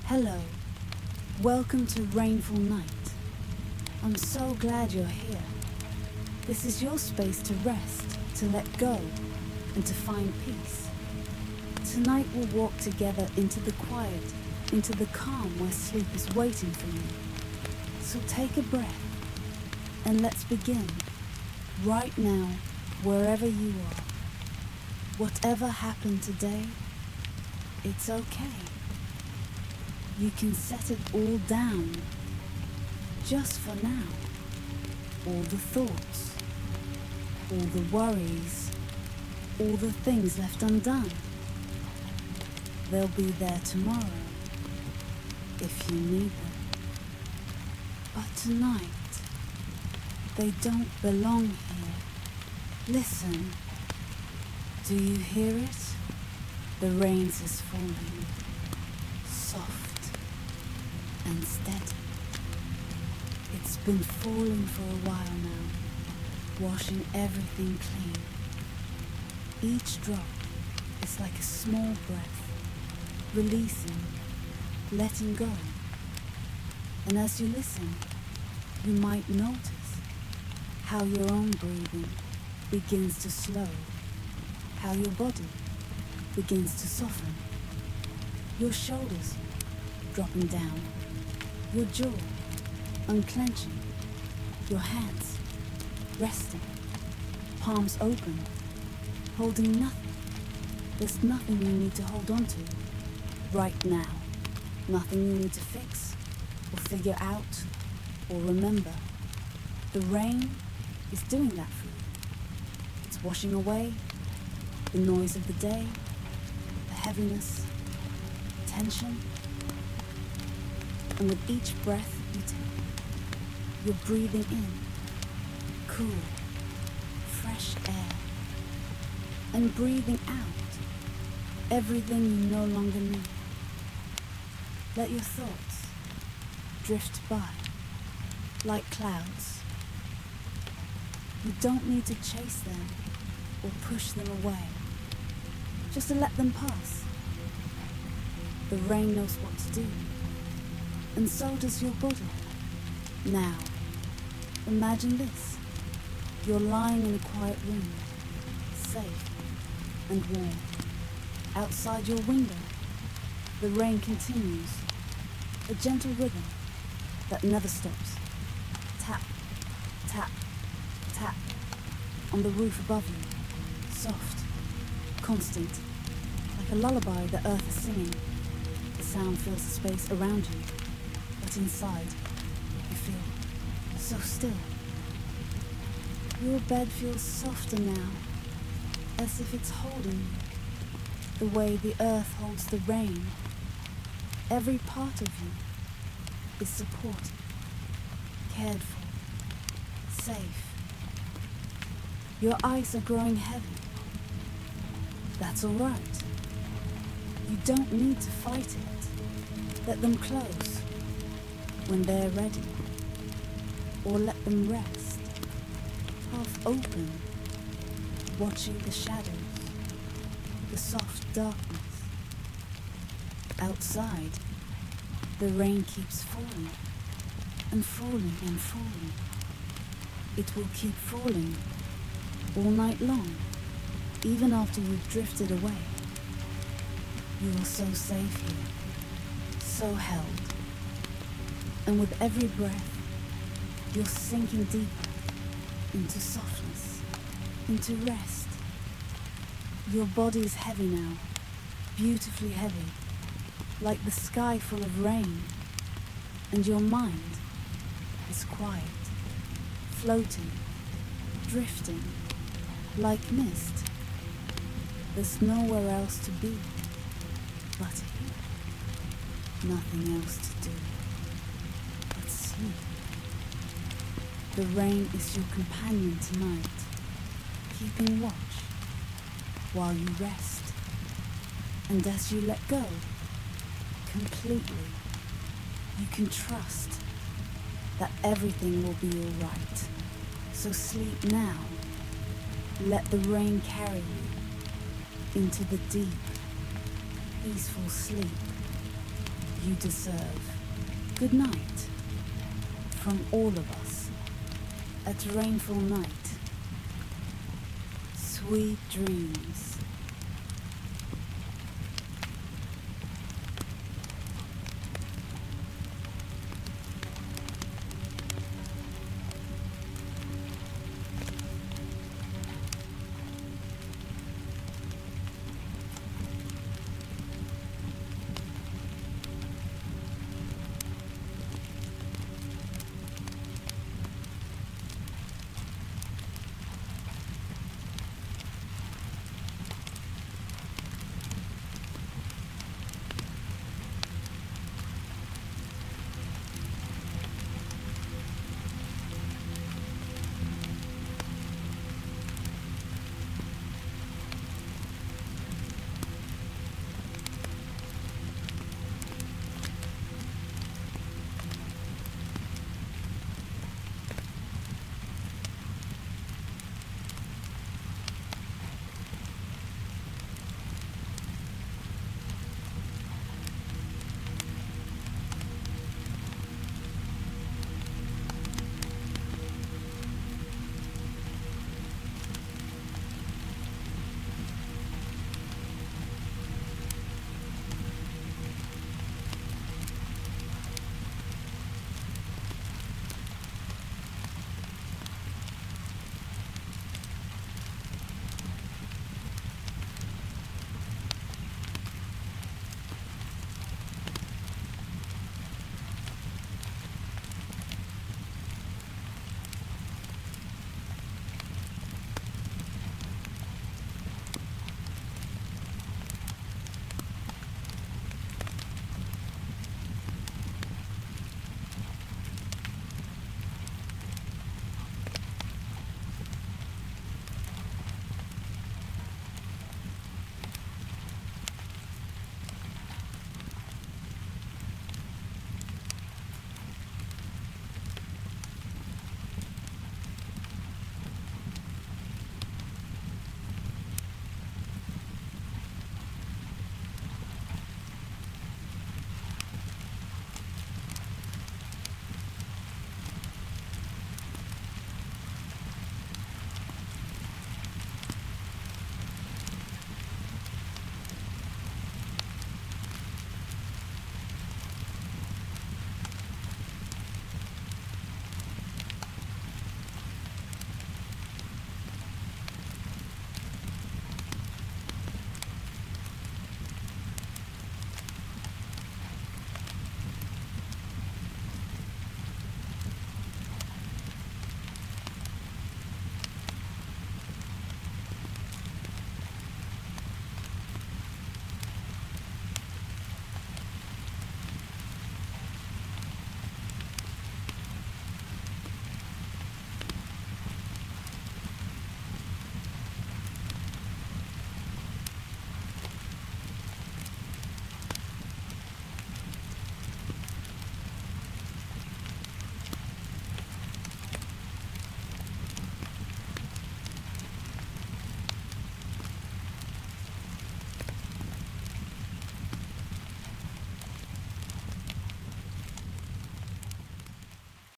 Hello, welcome to Rainful Night. I'm so glad you're here. This is your space to rest, to let go, and to find peace. Tonight we'll walk together into the quiet, into the calm where sleep is waiting for you. So take a breath, and let's begin. Right now, wherever you are. Whatever happened today, it's okay. You can set it all down, just for now. All the thoughts, all the worries, all the things left undone. They'll be there tomorrow, if you need them. But tonight, they don't belong here. Listen, do you hear it? The rain is falling, soft and steady. It's been falling for a while now, washing everything clean. Each drop is like a small breath, releasing, letting go. And as you listen, you might notice how your own breathing begins to slow, how your body begins to soften, your shoulders dropping down, your jaw unclenching, your hands resting, palms open, holding nothing. There's nothing you need to hold on to right now, nothing you need to fix or figure out or remember. The rain is doing that for you. It's washing away the noise of the day, the heaviness, tension. And with each breath you take, you're breathing in cool, fresh air, and breathing out everything you no longer need. Let your thoughts drift by like clouds. You don't need to chase them or push them away, just to let them pass. The rain knows what to do, and so does your body. Now, imagine this. You're lying in a quiet room, safe and warm. Outside your window, the rain continues, a gentle rhythm that never stops. Tap, tap, tap on the roof above you. Soft, constant, like a lullaby the earth is singing. The sound fills the space around you, but inside, you feel so still. Your bed feels softer now, as if it's holding you, the way the earth holds the rain. Every part of you is supported, cared for, safe. Your eyes are growing heavy. That's all right. You don't need to fight it. Let them close when they're ready, or let them rest, half open, watching the shadows, the soft darkness. Outside, the rain keeps falling and falling and falling. It will keep falling all night long, even after you've drifted away. You are so safe here, so held. And with every breath, you're sinking deeper into softness, into rest. Your body is heavy now, beautifully heavy, like the sky full of rain. And your mind is quiet, floating, drifting, like mist. There's nowhere else to be but here. Nothing else to do but sleep. The rain is your companion tonight, keeping watch while you rest. And as you let go completely, you can trust that everything will be all right. So sleep now. Let the rain carry you into the deep, peaceful sleep you deserve. Good night. From all of us at Rainfall Night. Sweet dreams.